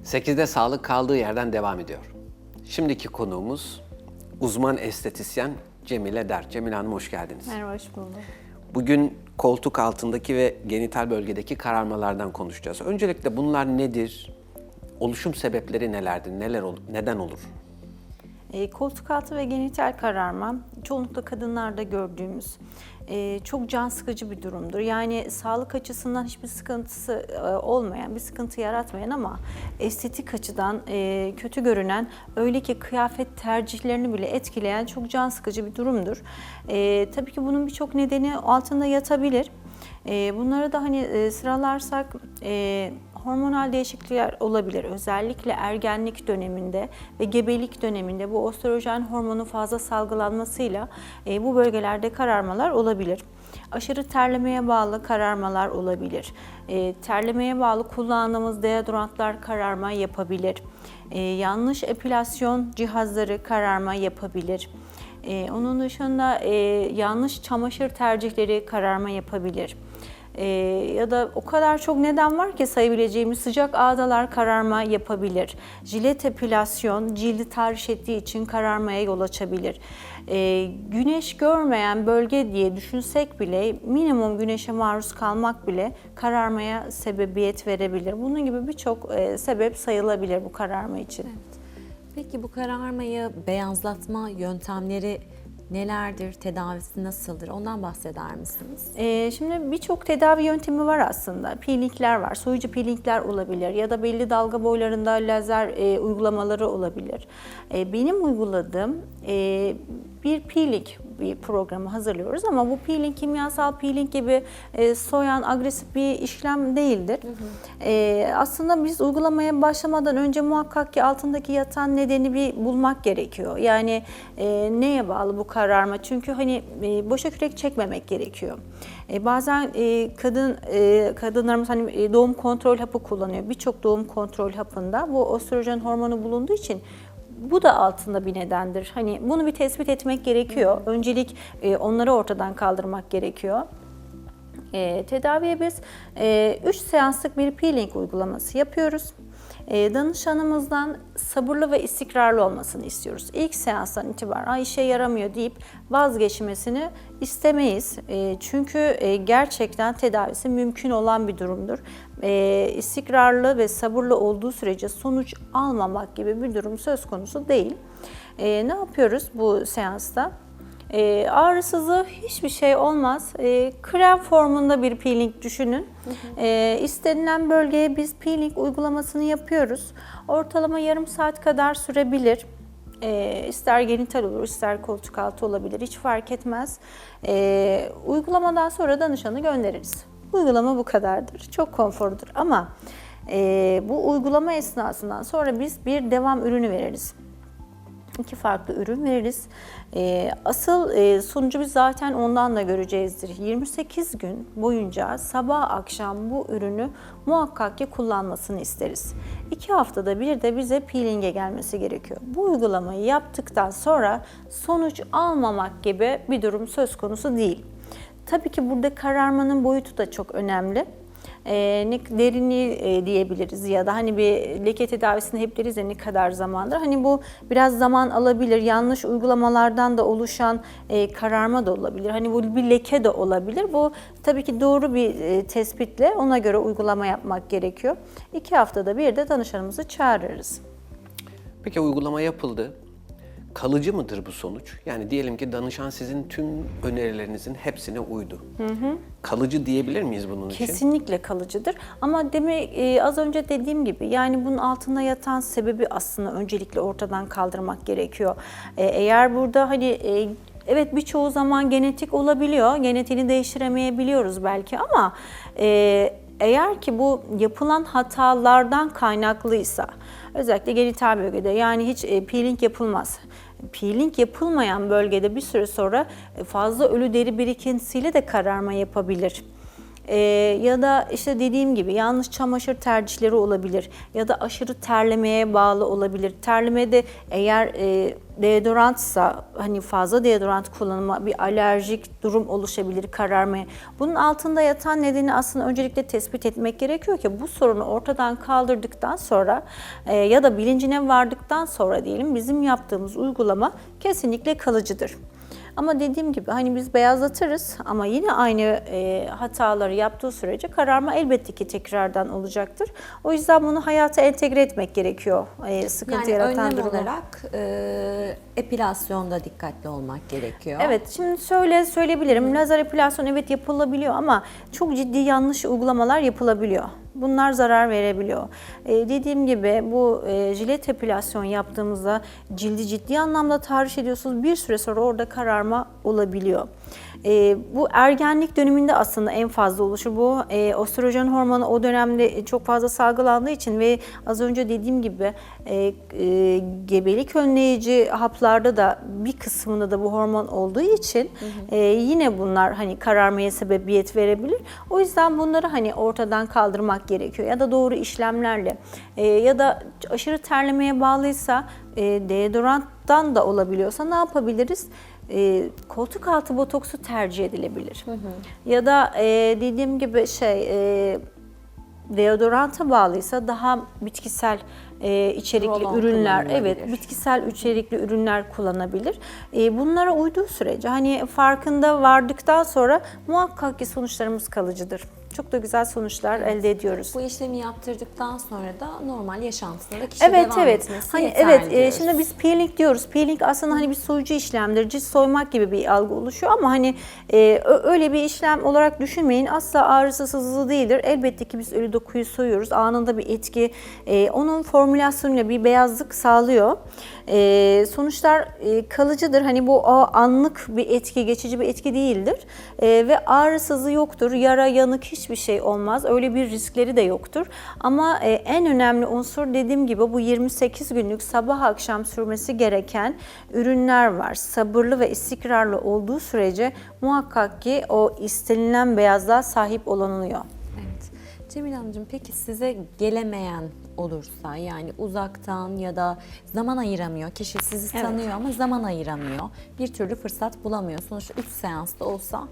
8'de sağlık kaldığı yerden devam ediyor. Şimdiki konuğumuz uzman estetisyen Cemile Der. Cemile Hanım hoş geldiniz. Merhaba, hoş bulduk. Bugün koltuk altındaki ve genital bölgedeki kararmalardan konuşacağız. Öncelikle bunlar nedir? Oluşum sebepleri nelerdir? Neden olur? Koltuk altı ve genital kararma çoğunlukla kadınlarda gördüğümüz çok can sıkıcı bir durumdur. Yani sağlık açısından hiçbir sıkıntısı olmayan, bir sıkıntı yaratmayan ama estetik açıdan kötü görünen, öyle ki kıyafet tercihlerini bile etkileyen çok can sıkıcı bir durumdur. Tabii ki bunun birçok nedeni altında yatabilir. Bunları da sıralarsak hormonal değişiklikler olabilir. Özellikle ergenlik döneminde ve gebelik döneminde bu östrojen hormonun fazla salgılanmasıyla bu bölgelerde kararmalar olabilir. Aşırı terlemeye bağlı kararmalar olabilir. Terlemeye bağlı kullandığımız deodorantlar kararma yapabilir. Yanlış epilasyon cihazları kararma yapabilir. Onun dışında yanlış çamaşır tercihleri kararma yapabilir. Ya da o kadar çok neden var ki sayabileceğimiz, sıcak ağdalar kararma yapabilir. Jilet epilasyon cildi tahriş ettiği için kararmaya yol açabilir. Güneş görmeyen bölge diye düşünsek bile minimum güneşe maruz kalmak bile kararmaya sebebiyet verebilir. Bunun gibi birçok sebep sayılabilir bu kararma için. Evet. Peki bu kararmayı beyazlatma yöntemleri nelerdir, tedavisi nasıldır? Ondan bahseder misiniz? Şimdi birçok tedavi yöntemi var aslında. Peelingler var, soyucu peelingler olabilir ya da belli dalga boylarında lazer uygulamaları olabilir. Benim uyguladığım bir peeling programı hazırlıyoruz ama bu peeling kimyasal peeling gibi soyan, agresif bir işlem değildir. Aslında biz uygulamaya başlamadan önce muhakkak ki altındaki yatan nedeni bir bulmak gerekiyor. Yani neye bağlı bu kararma? Çünkü boşa kürek çekmemek gerekiyor. Bazen kadınlarımız doğum kontrol hapı kullanıyor. Birçok doğum kontrol hapında bu östrojen hormonu bulunduğu için bu da altında bir nedendir. Bunu bir tespit etmek gerekiyor. Öncelik onları ortadan kaldırmak gerekiyor. Tedaviye biz 3 seanslık bir peeling uygulaması yapıyoruz. Danışanımızdan sabırlı ve istikrarlı olmasını istiyoruz. İlk seanstan itibaren işe yaramıyor deyip vazgeçmesini istemeyiz. Çünkü gerçekten tedavisi mümkün olan bir durumdur. İstikrarlı ve sabırlı olduğu sürece sonuç almamak gibi bir durum söz konusu değil. Ne yapıyoruz bu seansta? Ağrısızı hiçbir şey olmaz. Krem formunda bir peeling düşünün. İstenilen bölgeye biz peeling uygulamasını yapıyoruz. Ortalama yarım saat kadar sürebilir. İster genital olur, ister koltuk altı olabilir. Hiç fark etmez. Uygulamadan sonra danışanı göndeririz. Uygulama bu kadardır. Çok konforludur ama bu uygulama esnasından sonra biz bir devam ürünü veririz. 2 farklı ürün veririz. Asıl sonucu biz zaten ondan da göreceğizdir. 28 gün boyunca sabah akşam bu ürünü muhakkak ki kullanmasını isteriz. 2 haftada bir de bize peeling'e gelmesi gerekiyor. Bu uygulamayı yaptıktan sonra sonuç almamak gibi bir durum söz konusu değil. Tabii ki burada kararmanın boyutu da çok önemli. Derinliği diyebiliriz ya da bir leke tedavisinde hep deriz ya ne kadar zamandır. Bu biraz zaman alabilir. Yanlış uygulamalardan da oluşan kararma da olabilir. Bu bir leke de olabilir. Bu tabii ki doğru bir tespitle ona göre uygulama yapmak gerekiyor. 2 haftada bir de danışanımızı çağırırız. Peki uygulama yapıldı. Kalıcı mıdır bu sonuç? Yani diyelim ki danışan sizin tüm önerilerinizin hepsine uydu. Kalıcı diyebilir miyiz bunun için? Kesinlikle kalıcıdır. Ama az önce dediğim gibi bunun altında yatan sebebi aslında öncelikle ortadan kaldırmak gerekiyor. Eğer burada evet birçoğu zaman genetik olabiliyor. Genetiğini değiştiremeyebiliyoruz belki ama eğer ki bu yapılan hatalardan kaynaklıysa özellikle genital bölgede hiç peeling yapılmaz. Peeling yapılmayan bölgede bir süre sonra fazla ölü deri birikintisiyle de kararma yapabilir. Ya da işte dediğim gibi yanlış çamaşır tercihleri olabilir ya da aşırı terlemeye bağlı olabilir. Terlemede eğer deodorantsa hani fazla deodorant kullanımı bir alerjik durum oluşabilir, kararmaya. Bunun altında yatan nedeni aslında öncelikle tespit etmek gerekiyor ki bu sorunu ortadan kaldırdıktan sonra ya da bilincine vardıktan sonra diyelim bizim yaptığımız uygulama kesinlikle kalıcıdır. Ama dediğim gibi hani biz beyazlatırız ama yine aynı hataları yaptığı sürece kararma elbette ki tekrardan olacaktır. O yüzden bunu hayata entegre etmek gerekiyor sıkıntı Yani yaratan önlem durumu. olarak epilasyonda dikkatli olmak gerekiyor. Evet, şimdi şöyle söyleyebilirim. Lazer epilasyon evet yapılabiliyor ama çok ciddi yanlış uygulamalar yapılabiliyor. Bunlar zarar verebiliyor. Dediğim gibi bu jilet epilasyon yaptığımızda cildi ciddi anlamda tahriş ediyorsunuz. Bir süre sonra orada kararma olabiliyor. Bu ergenlik döneminde aslında en fazla oluşur. Bu östrojen hormonu o dönemde çok fazla salgılandığı için ve az önce dediğim gibi gebelik önleyici haplarda da bir kısmında da bu hormon olduğu için yine bunlar hani kararmaya sebebiyet verebilir. O yüzden bunları hani ortadan kaldırmak gerekiyor ya da doğru işlemlerle ya da aşırı terlemeye bağlıysa deodoranttan da olabiliyorsa ne yapabiliriz? Koltuk altı botoksu tercih edilebilir. Ya da dediğim gibi deodoranta bağlıysa daha bitkisel içerikli Roll-on ürünler, kullanılabilir. evet bitkisel içerikli ürünler kullanabilir. Bunlara uyduğu sürece hani farkında vardıktan sonra muhakkak ki sonuçlarımız kalıcıdır. Çok da güzel sonuçlar elde ediyoruz. Bu işlemi yaptırdıktan sonra da normal yaşantısında kişi Evet devam evet. etmesi Hani yeterli evet diyoruz. şimdi biz peeling diyoruz. Peeling aslında hani bir soyucu işlemdir. Cilt soymak gibi bir algı oluşuyor ama hani öyle bir işlem olarak düşünmeyin. Asla ağrısız hızlı değildir. Elbette ki biz ölü dokuyu soyuyoruz. Anında bir etki onun formülasyonuyla bir beyazlık sağlıyor. Sonuçlar kalıcıdır. Hani bu o anlık bir etki, geçici bir etki değildir. Ve ağrısızı yoktur. Yara, yanık hiçbir şey olmaz. Öyle bir riskleri de yoktur. Ama en önemli unsur dediğim gibi bu 28 günlük sabah akşam sürmesi gereken ürünler var. Sabırlı ve istikrarlı olduğu sürece muhakkak ki o istenilen beyazlığa sahip olunuyor. Evet. Cemile Hanımcığım peki size gelemeyen olursa yani uzaktan ya da zaman ayıramıyor. Kişi sizi Evet. tanıyor ama zaman ayıramıyor. Bir türlü fırsat bulamıyor. Sonuçta 3 seansta olsa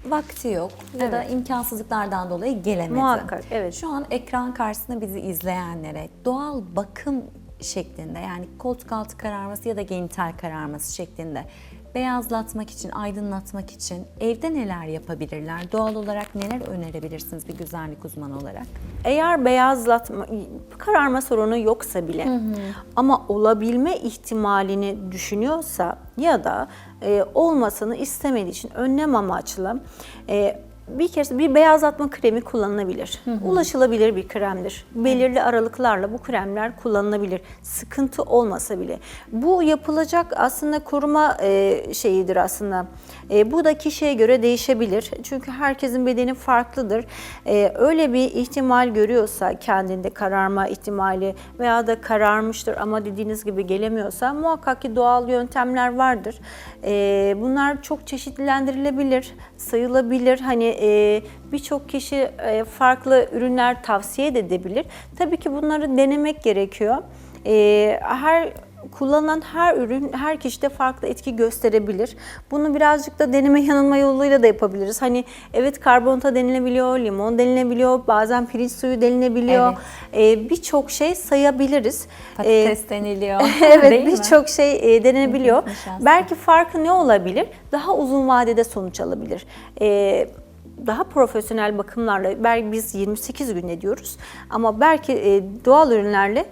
vakti yok ya da Evet. imkansızlıklardan dolayı gelemedi. Muhakkak, evet. Şu an ekran karşısında bizi izleyenlere doğal bakım şeklinde yani koltuk altı kararması ya da genital kararması şeklinde beyazlatmak için, aydınlatmak için evde neler yapabilirler? Doğal olarak neler önerebilirsiniz bir güzellik uzmanı olarak? Eğer beyazlatma, kararma sorunu yoksa bile ama olabilme ihtimalini düşünüyorsa ya da olmasını istemediği için önlem amaçlı bir kere bir beyazlatma kremi kullanılabilir. Ulaşılabilir bir kremdir. Belirli aralıklarla bu kremler kullanılabilir. Sıkıntı olmasa bile. Bu yapılacak aslında koruma şeyidir aslında. Bu da kişiye göre değişebilir. Çünkü herkesin bedeni farklıdır. Öyle bir ihtimal görüyorsa kendinde kararma ihtimali veya da kararmıştır ama dediğiniz gibi gelemiyorsa muhakkak ki doğal yöntemler vardır. Bunlar çok çeşitlendirilebilir, sayılabilir. Hani birçok kişi farklı ürünler tavsiye edebilir. Tabii ki bunları denemek gerekiyor. Kullanılan her ürün her kişide farklı etki gösterebilir. Bunu birazcık da deneme yanılma yoluyla da yapabiliriz. Hani evet karbonata denilebiliyor, limon denilebiliyor, bazen pirinç suyu denilebiliyor. Birçok şey sayabiliriz. Patates deniliyor. Evet değil mi? birçok şey denenebiliyor. Nişasta. Belki farkı ne olabilir? Daha uzun vadede sonuç alabilir. Daha profesyonel bakımlarla belki biz 28 gün diyoruz ama belki doğal ürünlerle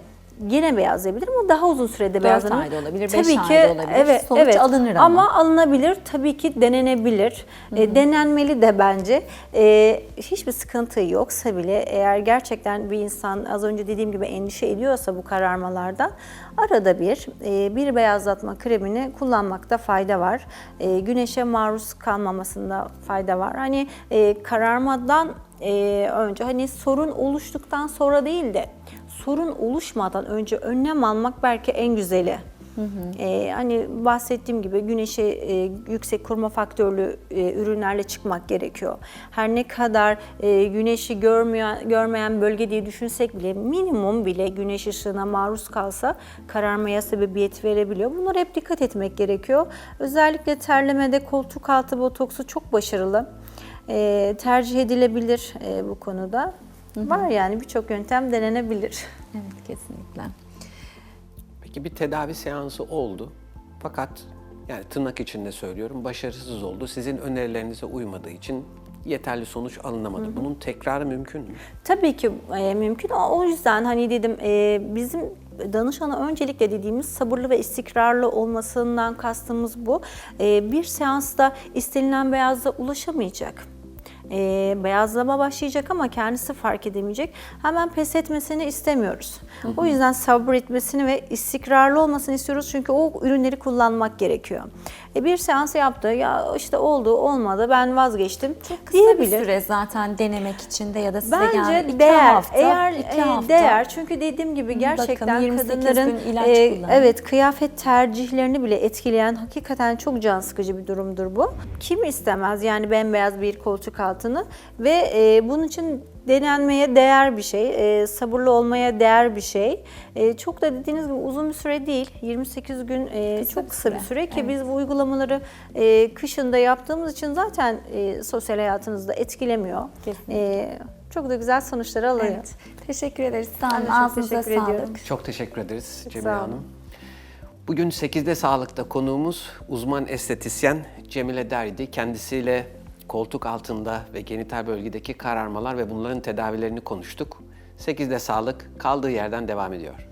yine beyazlayabilir ama daha uzun sürede beyazlanır. ayda olabilir, Tabii 5 ki, ayda olabilir. Evet, Sonuç evet. alınır ama. alınabilir. Tabii ki denenebilir. Denenmeli de bence. Hiçbir sıkıntı yoksa bile eğer gerçekten bir insan az önce dediğim gibi endişe ediyorsa bu kararmalardan arada bir beyazlatma kremini kullanmakta fayda var. Güneşe maruz kalmamasında fayda var. Hani kararmadan önce hani sorun oluştuktan sonra değil de sorun oluşmadan önce önlem almak belki en güzeli. Hani bahsettiğim gibi güneşe yüksek koruma faktörlü ürünlerle çıkmak gerekiyor. Her ne kadar güneşi görmeyen bölge diye düşünsek bile minimum bile güneş ışığına maruz kalsa kararmaya sebebiyet verebiliyor. Bunlara hep dikkat etmek gerekiyor. Özellikle terlemede koltuk altı botoksu çok başarılı. Tercih edilebilir bu konuda. Var yani birçok yöntem denenebilir. Evet, kesinlikle. Peki bir tedavi seansı oldu. Fakat yani tırnak içinde söylüyorum başarısız oldu. Sizin önerilerinize uymadığı için yeterli sonuç alınamadı. Bunun tekrarı mümkün mü? Tabii ki mümkün. O yüzden hani dedim bizim danışana öncelikle dediğimiz sabırlı ve istikrarlı olmasından kastımız bu. Bir seansta istenilen beyazlığa ulaşamayacak. Beyazlama başlayacak ama kendisi fark edemeyecek. Hemen pes etmesini istemiyoruz. O yüzden sabır etmesini ve istikrarlı olmasını istiyoruz. Çünkü o ürünleri kullanmak gerekiyor. Bir seans yaptı, ya işte oldu, olmadı, ben vazgeçtim Kısa diyebilir. bir süre zaten denemek için de ya da size Bence geldi. 2 değer. hafta, Eğer 2 hafta. değer. Çünkü dediğim gibi gerçekten 28 kadınların gün ilaç kullanın. evet kıyafet tercihlerini bile etkileyen hakikaten çok can sıkıcı bir durumdur bu. Kim istemez yani bembeyaz bir koltuk altını ve bunun için denenmeye değer bir şey, sabırlı olmaya değer bir şey. Çok da dediğiniz gibi uzun bir süre değil, 28 gün çok kısa bir süre ki biz bu uygulamaları kışında yaptığımız için zaten sosyal hayatınızda etkilemiyor. Çok da güzel sonuçlar alıyor. Evet. Teşekkür ederiz. Sağ Ben olun. de çok Ağzınıza teşekkür sağlık. ediyorum. Çok teşekkür ederiz Cemile sağ olun. Hanım. Bugün 8'de Sağlık'ta konuğumuz uzman estetisyen Cemile Derdi. Kendisiyle koltuk altında ve genital bölgedeki kararmalar ve bunların tedavilerini konuştuk. 8'de Sağlık kaldığı yerden devam ediyor.